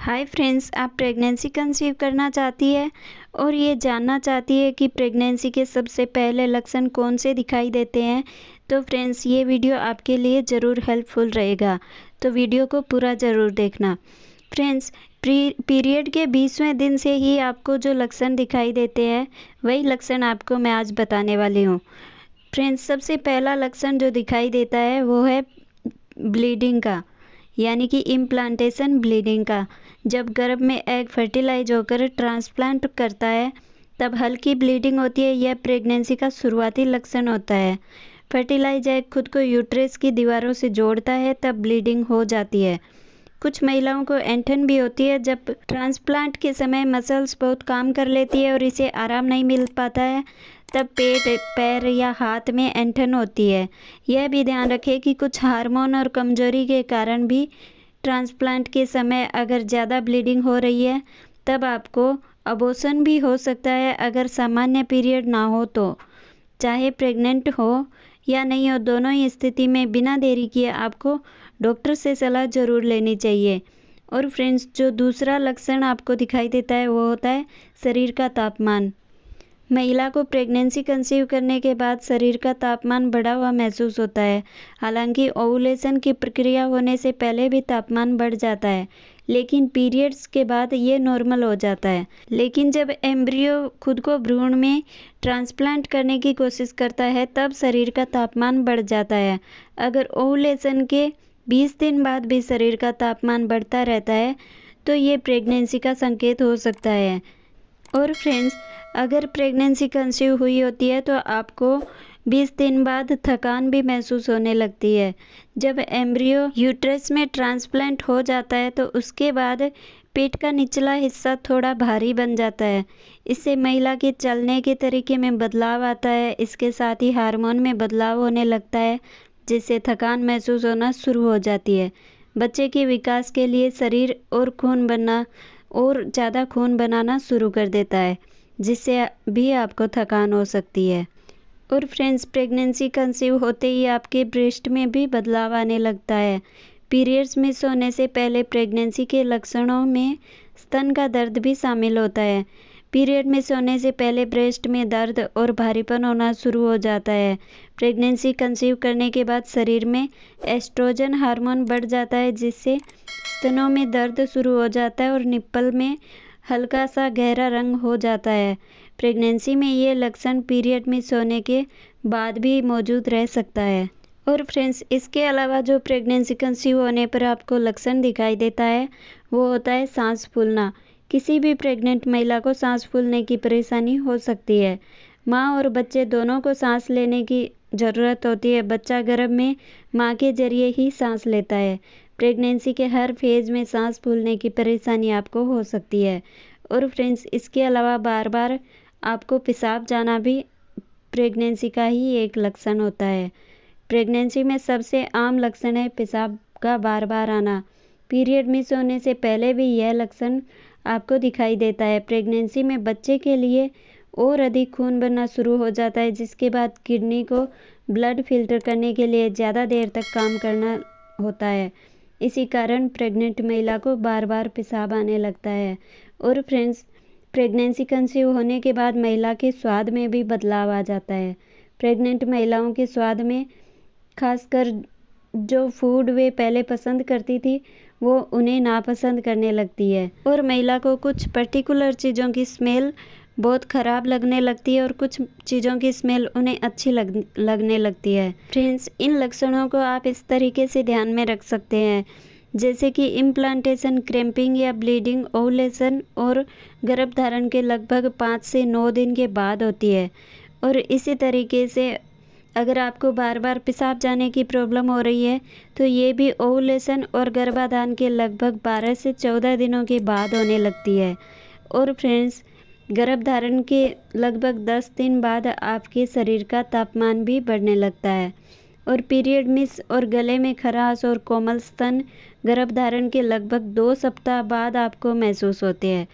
Hi friends, आप pregnancy conceive करना चाहती है और ये जानना चाहती है कि प्रेगनेंसी के सबसे पहले लक्षण कौन से दिखाई देते हैं। तो फ्रेंड्स, ये वीडियो आपके लिए ज़रूर हेल्पफुल रहेगा, तो वीडियो को पूरा ज़रूर देखना। फ्रेंड्स, पीरियड के 20वें दिन से ही आपको जो लक्षण दिखाई देते हैं वही लक्षण आपको मैं आज बताने वाली हूँ। फ्रेंड्स, सबसे पहला लक्षण जो दिखाई देता है वो है ब्लीडिंग का, यानी कि इम्प्लांटेशन ब्लीडिंग का। जब गर्भ में एग फर्टिलाइज होकर ट्रांसप्लांट करता है तब हल्की ब्लीडिंग होती है। यह प्रेगनेंसी का शुरुआती लक्षण होता है। फर्टिलाइज एग खुद को यूट्रस की दीवारों से जोड़ता है तब ब्लीडिंग हो जाती है। कुछ महिलाओं को ऐंठन भी होती है जब ट्रांसप्लांट के समय मसल्स बहुत काम कर लेती है और इसे आराम नहीं मिल पाता है, तब पेट, पैर या हाथ में ऐंठन होती है। यह भी ध्यान रखें कि कुछ हार्मोन और कमजोरी के कारण भी ट्रांसप्लांट के समय अगर ज़्यादा ब्लीडिंग हो रही है तब आपको अबॉर्शन भी हो सकता है अगर सामान्य पीरियड ना हो तो। चाहे प्रेग्नेंट हो या नहीं हो, दोनों ही स्थिति में बिना देरी किए आपको डॉक्टर से सलाह ज़रूर लेनी चाहिए। और फ्रेंड्स, जो दूसरा लक्षण आपको दिखाई देता है वो होता है शरीर का तापमान। महिला को प्रेगनेंसी कंसीव करने के बाद शरीर का तापमान बढ़ा हुआ महसूस होता है। हालांकि ओवुलेशन की प्रक्रिया होने से पहले भी तापमान बढ़ जाता है, लेकिन पीरियड्स के बाद ये नॉर्मल हो जाता है। लेकिन जब एम्ब्रियो खुद को भ्रूण में ट्रांसप्लांट करने की कोशिश करता है तब शरीर का तापमान बढ़ जाता है। अगर ओवुलेशन के 20 दिन बाद भी शरीर का तापमान बढ़ता रहता है तो ये प्रेगनेंसी का संकेत हो सकता है। और फ्रेंड्स, अगर प्रेगनेंसी कंसीव हुई होती है तो आपको 20 दिन बाद थकान भी महसूस होने लगती है। जब एम्ब्रियो यूट्रस में ट्रांसप्लांट हो जाता है तो उसके बाद पेट का निचला हिस्सा थोड़ा भारी बन जाता है। इससे महिला के चलने के तरीके में बदलाव आता है। इसके साथ ही हार्मोन में बदलाव होने लगता है, जिससे थकान महसूस होना शुरू हो जाती है। बच्चे के विकास के लिए शरीर और ज़्यादा खून बनाना शुरू कर देता है, जिससे भी आपको थकान हो सकती है। और फ्रेंड्स, प्रेगनेंसी कंसीव होते ही आपके ब्रेस्ट में भी बदलाव आने लगता है। पीरियड्स मिस होने से पहले प्रेगनेंसी के लक्षणों में स्तन का दर्द भी शामिल होता है। पीरियड मिस होने से पहले ब्रेस्ट में दर्द और भारीपन होना शुरू हो जाता है। प्रेगनेंसी कंसीव करने के बाद शरीर में एस्ट्रोजन हार्मोन बढ़ जाता है, जिससे स्तनों में दर्द शुरू हो जाता है और निप्पल में हल्का सा गहरा रंग हो जाता है। प्रेगनेंसी में ये लक्षण पीरियड मिस होने के बाद भी मौजूद रह सकता है। और फ्रेंड्स, इसके अलावा जो प्रेगनेंसी कंसीव होने पर आपको लक्षण दिखाई देता है वो होता है सांस फूलना। किसी भी प्रेग्नेंट महिला को सांस फूलने की परेशानी हो सकती है। माँ और बच्चे दोनों को सांस लेने की ज़रूरत होती है। बच्चा गर्भ में माँ के जरिए ही सांस लेता है। प्रेगनेंसी के हर फेज़ में सांस फूलने की परेशानी आपको हो सकती है। और फ्रेंड्स, इसके अलावा बार बार आपको पेशाब जाना भी प्रेगनेंसी का ही एक लक्षण होता है। प्रेगनेंसी में सबसे आम लक्षण है पेशाब का बार बार आना। पीरियड मिस होने से पहले भी यह लक्षण आपको दिखाई देता है। प्रेगनेंसी में बच्चे के लिए और अधिक खून बनना शुरू हो जाता है, जिसके बाद किडनी को ब्लड फिल्टर करने के लिए ज़्यादा देर तक काम करना होता है। इसी कारण प्रेग्नेंट महिला को बार बार पेशाब आने लगता है। और फ्रेंड्स, प्रेगनेंसी कंसीव होने के बाद महिला के स्वाद में भी बदलाव आ जाता है। प्रेग्नेंट महिलाओं के स्वाद में खासकर जो फूड वे पहले पसंद करती थी वो उन्हें नापसंद करने लगती है। और महिला को कुछ पर्टिकुलर चीज़ों की स्मेल बहुत ख़राब लगने लगती है और कुछ चीज़ों की स्मेल उन्हें अच्छी लगने लगती है। फ्रेंड्स, इन लक्षणों को आप इस तरीके से ध्यान में रख सकते हैं, जैसे कि इम्प्लांटेशन, क्रैम्पिंग या ब्लीडिंग ओवुलेशन और गर्भधारण के लगभग 5 से 9 दिन के बाद होती है। और इसी तरीके से अगर आपको बार बार पेशाब जाने की प्रॉब्लम हो रही है तो ये भी ओवुलेशन और गर्भाधान के लगभग 12 से 14 दिनों के बाद होने लगती है। और फ्रेंड्स, गर्भधारण के लगभग 10 दिन बाद आपके शरीर का तापमान भी बढ़ने लगता है। और पीरियड मिस और गले में खराश और कोमल स्तन गर्भधारण के लगभग 2 सप्ताह बाद आपको महसूस होते हैं।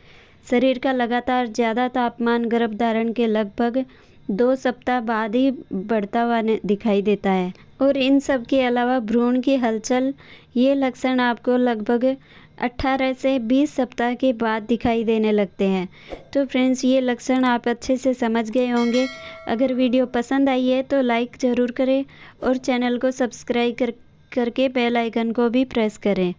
शरीर का लगातार ज़्यादा तापमान गर्भधारण के लगभग 2 सप्ताह बाद ही बढ़ता हुआ दिखाई देता है। और इन सब के अलावा भ्रूण की हलचल, ये लक्षण आपको लगभग 18 से 20 सप्ताह के बाद दिखाई देने लगते हैं। तो फ्रेंड्स, ये लक्षण आप अच्छे से समझ गए होंगे। अगर वीडियो पसंद आई है तो लाइक ज़रूर करें और चैनल को सब्सक्राइब करके बेल आइकन को भी प्रेस करें।